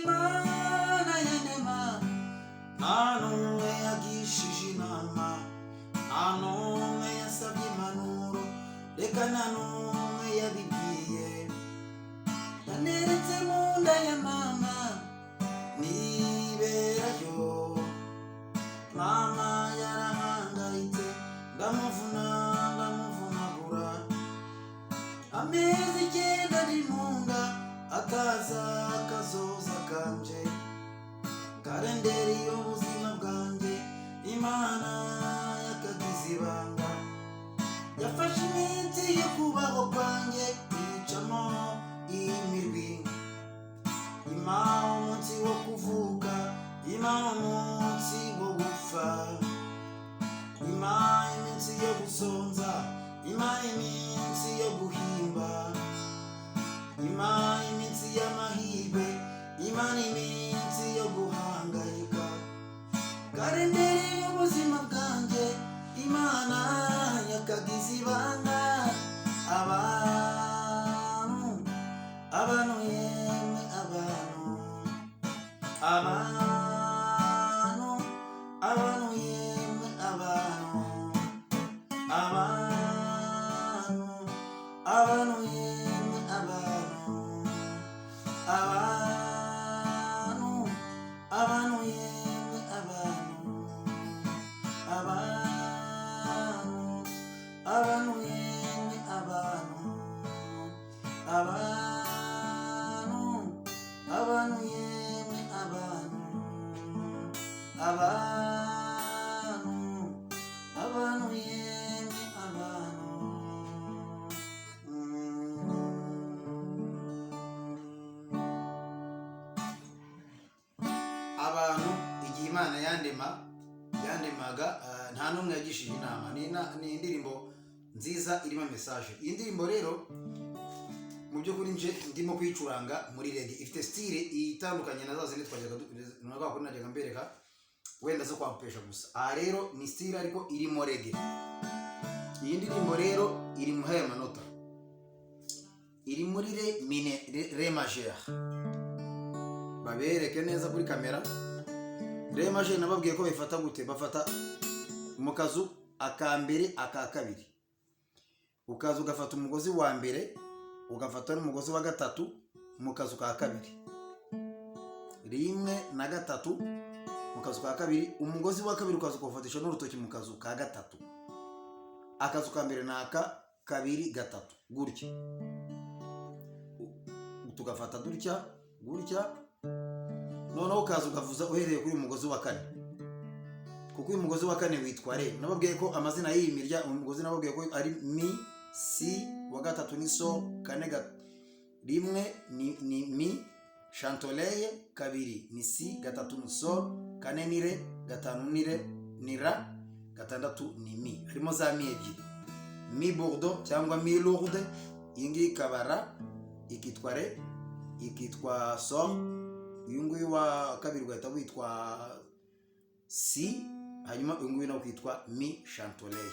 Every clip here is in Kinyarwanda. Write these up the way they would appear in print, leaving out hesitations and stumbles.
Imana yanema nta n'umwe yagishije inama, nta n'umwe yasabye impanuro, reka nta n'umwe yabibwiye. Yaneretse mu nda ya mama niberayo, mama yarahangayitse ndamuvunagura, amezi 9 ari mu nda ataza akazoza kanje, karenderi y'ubuzima bwanjye Imana yakagize ibanga, yafashe iminsi yo kubaho kwanjye yicamo imirwi, ima umunsi wo kuvuka, ima umunsi wo gupfa, ima iminsi yo gusonza, ima iminsi yo guhimba, ima iminsi y'amahirwe, ima n'iminsi yo guhangayika, karenderi y'ubuzima bwanjye Imana yakagize ibanga. Abantu yemwe abantu yemwe abantu yemwe abantu yemwe abantu yemwe abantu yemwe abantu yemwe abantu. Igihe Imana yandemaga nta n'umwe yagishije inama. Ni indirimbo nziza irimo message. Iyi ndirimbo rero mu by'ukuri nje ndimo kwicuranga muri reggae, ifite style itandukanye na zazo najyaga mbereka wenda zo kwapesha gusa. Aha rero ni style ariko irimo reggae. Iyi ndirimbo rero iri mu haya manota, iri muri re majeur. Babereke neza kuri kamera. Re majeur nababwiye ko bifata gute. Bafata mu kazu akambere aka kabiri, ukaza ugafata umugozi wa mbere ugafata n'umugozi wa gatatu mu kazu ka kabiri, 1 na 3 mu kazu ka kabiri, umugozi wa kabiri ukaza ukafatisha n'urutoki mu kazu ka gatatu, akazu ka mbere naka 2 3 gutya, tugafata gutya noneho ukaza ukavuza uhereye kuri umugozi wa 4, kuko uyu mugozi wa 4 witwa re. Nababwiye ko amazina y'iyi mirya, umugozi nababwiye ko ari mi, si, wa gatatu ni so, 4 rimwe ni mi chantoleil, 2 ni si, 3 ni so, 4 ni re, 5 ni re ni ra, 6 ni mi. Harimo za mi ebyiri, mi bordeaux cyangwa mi lourde. Iyi ngiyi ikabara ikitwa re, ikitwa so. Uyu nguyu wa kabiri ugahita witwa si, hanyuma uyu nguyu nawe ukitwa mi chantoleil.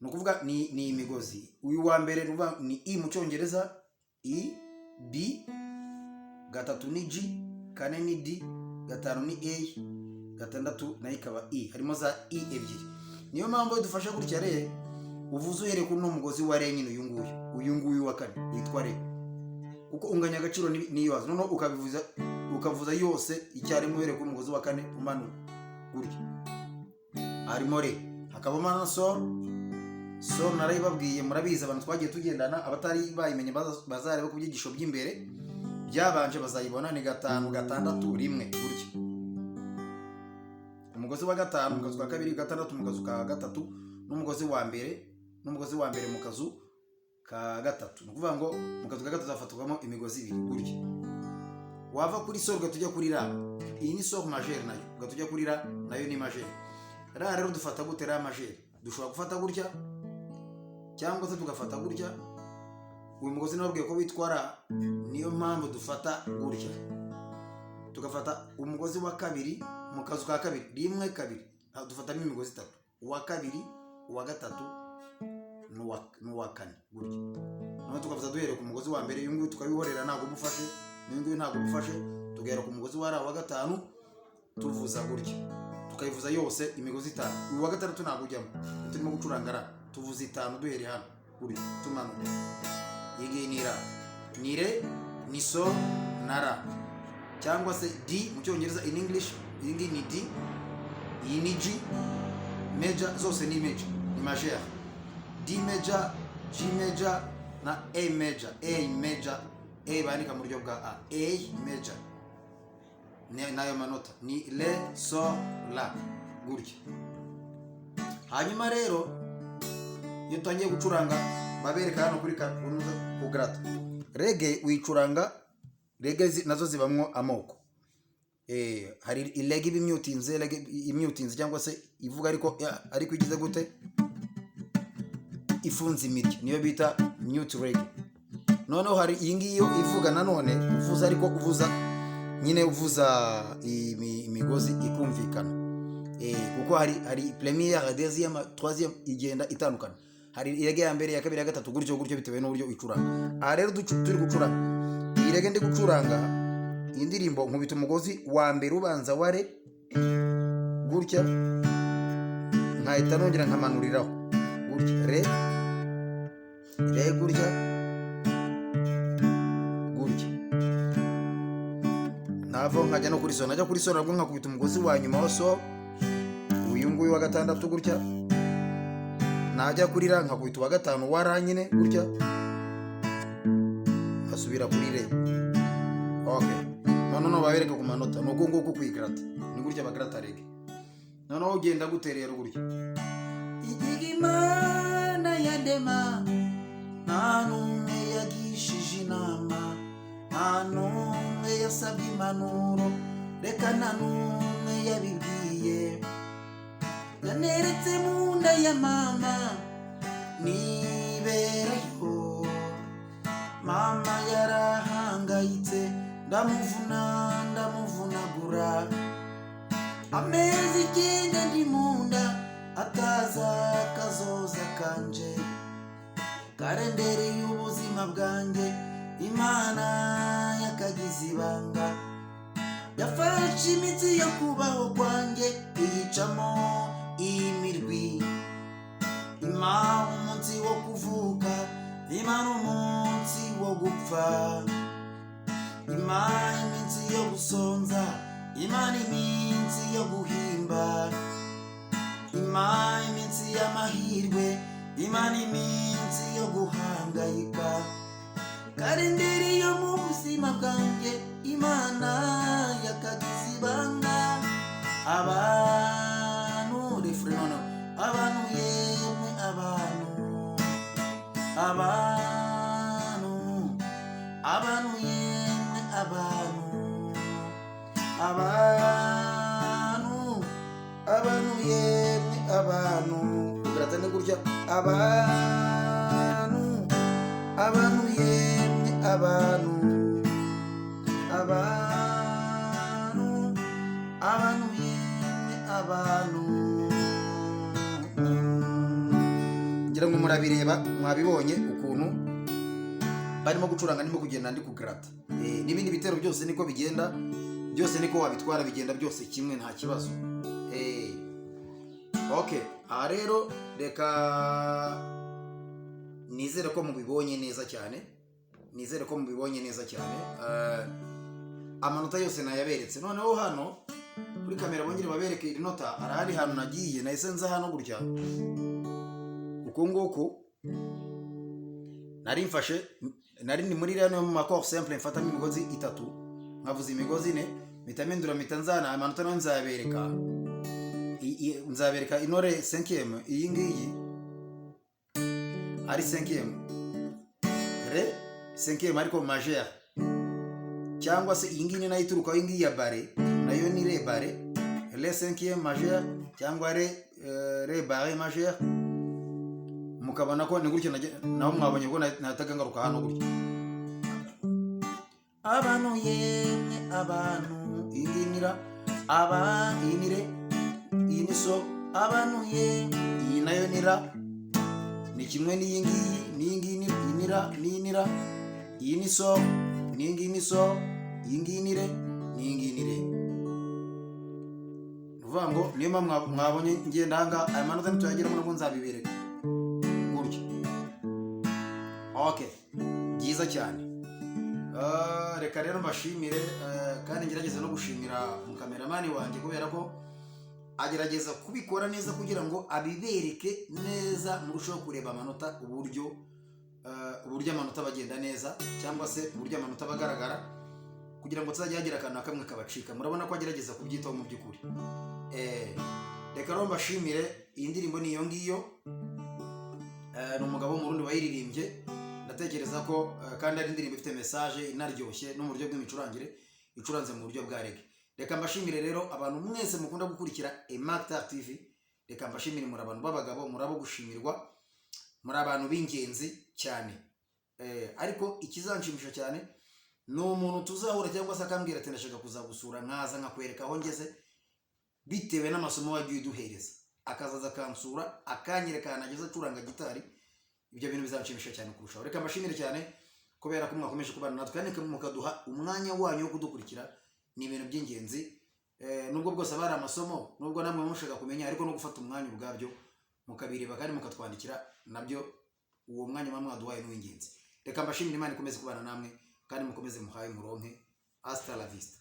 Nukuvuga ni imigozi. Uyu wa mbere ni i mu cyongereza, i, b, 3 ni g, 4 ni d, 5 ni a, 6 nayo ikaba i. Harimo za i ebyiri. Niyo mpamvu idufasha gutya re, uvuze uhereye kuri no mugozi wa re nyine uyu nguyu wa 4 witwa re, kuko unganya agaciro niyo wazo. Noneho ukavuza yose icyarimwe uhereye kuri umugozi wa 4 umanura gutya. Harimo re, hakabamo na so narayibabwiye murabizi, abantu twagiye tugendana, abatari bayimenye bazareba ku byigisho by'imbere byabanje bazayibona. Ni 5 6 1 gutya, umugozi wa 5 mu kazu ka kabiri, 6 mu kazu ka gatatu, n'umugozi wa mbere mu kazu ka gatatu. Ni ukuvuga ngo mu kazu ka gatatu zafatwamo imigozi 2 gutya. Wava kuri sol gatujya kuri ra, iyi ni sol majeur, nayo gatujya kuri ra, nayo ni majeur. Ra rero dufata gute ra majeur? Dushobora gufata gutya cyangwa se tugafata gutya. Uyu mugozi nababwiye ko witwa ra, niyo mpamvu dufata gutya. Tugafata umugozi wa kabiri mu kazu ka kabiri, 1 2, dufatamo imigozi 3, uwa kabiri, uwa gatatu n'uwa 4 gutya. Noneho tugafata duhere ku mugozi wa mbere. Uyu nguyu tukabihorera ntabwo mufashe n'uyu nguyu ntabwo bifashe, tugahera ku mugozi wa ra wa gatanu tuvuza gutya, tukayivuza yose imigozi itanu. Uyu wa gatandatu ntabwo ujyamo, turimo gucuranga ra, tuvuza itanu duhere hano gutya tumanuka. Iyi ngiyi ni ra, ni re, ni so na ra, cyangwa se D mu cyongereza in English. Iyi ngiyi ni D, iyi ni G major, zose ni major, ni majeur. D major, G major na A major. A major, A bandika mu buryo bwa A, A major nayo manota ni le, so, la gutya. Hanyuma rero iyo utangiye gucuranga babereka hano kuri ku grata. Reggae wicuranga, reggae nazo zibamwo amoko. Hari ilega ibimyutinze, imyutinze cyangwa se ivuga ariko igize gute, ifunze imirya, niyo bita mute reggae. Noneho hari iyi ngiyi ivuga nanone uvuza, ariko uvuza nyine uvuza imigozi ikumvikana. Kuko hari première, deuxième, troisième igenda itandukana. Hari irege ya mbere, ya kabiri, ya gatatu gutyo bitewe n'uburyo icuranga. Aha rero turi gucuranga iyi rege, ndi gucuranga iyi ndirimbo nkubita umugozi wa mbere ubanza wa re gutya, nkahita nongera nkamanuriraho gutya re gutya navo, nkajya no kuri so, najya kuri so nabwo nkakubita umugozi wa nyuma wa so, uyu nguyu wa gatandatu gutya, najya kuri ra nkakubita uwa gatanu wa ra nyine gutya, nkasubira kuri re. Okay, noneho babereka ku manota nuko nguko kwigrata, ni gutya bagrata reggae. Noneho ugenda guterera gutya. Igihe Imana yandema nta n'umwe yagishije inama, nta n'umwe yasabye impanuro, reka nta n'umwe yabibwiye. Yaneretse mu nda ya mama niberayo, mama yarahangayitse, ndamuvunagura. Amezi 9 ndi mu nda, ataza kazoza kanje, karendereye ubuzima bwanjye, Imana yakagize ibanga. Yafashe imitsi yo kubaho kwanjye, iyicamo imirwi. Imana umunsi wo kuvuka, Imana umunsi wo gupfa. Imana iminsi yo gusonza, Imana iminsi yo guhimba. Imana iminsi y'amahirwe, Imana iminsi yo guhangayika. Karindiri yo mu buzima bwanjye, Imana yakagize ibanga. Abantu refre nono, abantu yemwe, abantu yemwe, abantu yemwe, ugarata ne gutya, abantu yemwe, abantu yemwe, ngira ngo murabireba, mwabibonye ukuntu barimo gucuranga, ndimo kugenda ndi kugrata. N'ibindi bitero byose niko bigenda, byose niko wabitwara, bigenda byose kimwe, nta kibazo. Okay, aha rero reka nizere ko mubibonye neza cyane, amanota yose nayaberetse. Noneho hano kuri kamera bongere babereke iri nota, arahari hano nagiye nahise nza hano gutya, uko nguko nari mfashe, nari ni muri rero mu accord simple, mfata imigozi 3, nkavuza imigozi 4, mitamendura mitanzana. Amanota no nzabereka inore 5e, iyi ngiyi ari 5e re 5e ariko majeur, cyangwa se iyi ngiyi nayo ituruka, iyi ngiyi ya bare nayo ni re bare, le 5e majeur cyangwa re bare majeur. Mukabona ko ni gutyo naho mwabonye ko nataga ngaruka hano gutyo. Abantu yemwe, iyi ngiyi nira, iyi nire, iyi ni so, abantu ye, iyi nayo nira, ni kimwe n'iyi ngiyi, n'iyi ngiyi nira, n'iyi nira, iyi ni so, n'iyi ngiyi ni so, iyi ngiyi ni re n'iyi ngiyi ni re. Nuvuga ngo niyo mpamvu mwabonye ngenda aha aya manota ntituyageramo nabwo nzabibereka gutya. Okay, byiza cyane. Reka rero mbashimire kandi ngerageza no gushimira umukameramani wanjye kubera ko agerageza kubikora neza kugira ngo abibereke neza murushaho kureba amanota uburyo amanota bagenda neza cyangwa se uburyo amanota bagaragara kugira ngo tuzajya hagira akantu kamwe kabacika. Murabona ko agerageza kubyitaho mu by'ukuri. Reka rero mbashimire. Iyi ndirimbo ni iyo ngiyo, ni umugabo w'umurundi wayiririmbye. Ndatekereza ko kandi ari indirimbo ifite message inaryoshye no mu buryo bw'imicurangire, icuranze mu buryo bwa reggae. Reka mbashimire rero abantu mwese mukunda gukurikira Emaktar TV. Reka mbashimire, muri abantu b'abagabo, muri abo gushimirwa, muri abantu b'ingenzi cyane. Ariko ikizanshimisha cyane ni umuntu tuzahura cyangwa se akambwira ati ndashaka kuzagusura, nkaza nkakwereka aho ngeze bitewe n'amasomo wagiye uduhereza, akazaza akansura akanyereka ahantu ageze acuranga gitari. Ibyo bintu bizanshimisha cyane kurushaho. Reka mbashimire cyane kubera ko mwakomeje kubana natwe kandi mukaduha umwanya wanyu wo kudukurikira. Ni ibintu by'ingenzi. Nubwo bwose abari amasomo, nubwo namwe mushaka kumenya, ariko no gufata umwanya ubwabyo mukabireba kandi mukatwandikira nabyo, uwo mwanya mwaduhaye n'uw'ingenzi. Reka mbashimire, Imana ikomeze kubana namwe kandi mukomeze muhaye muronke. Hasta la vista.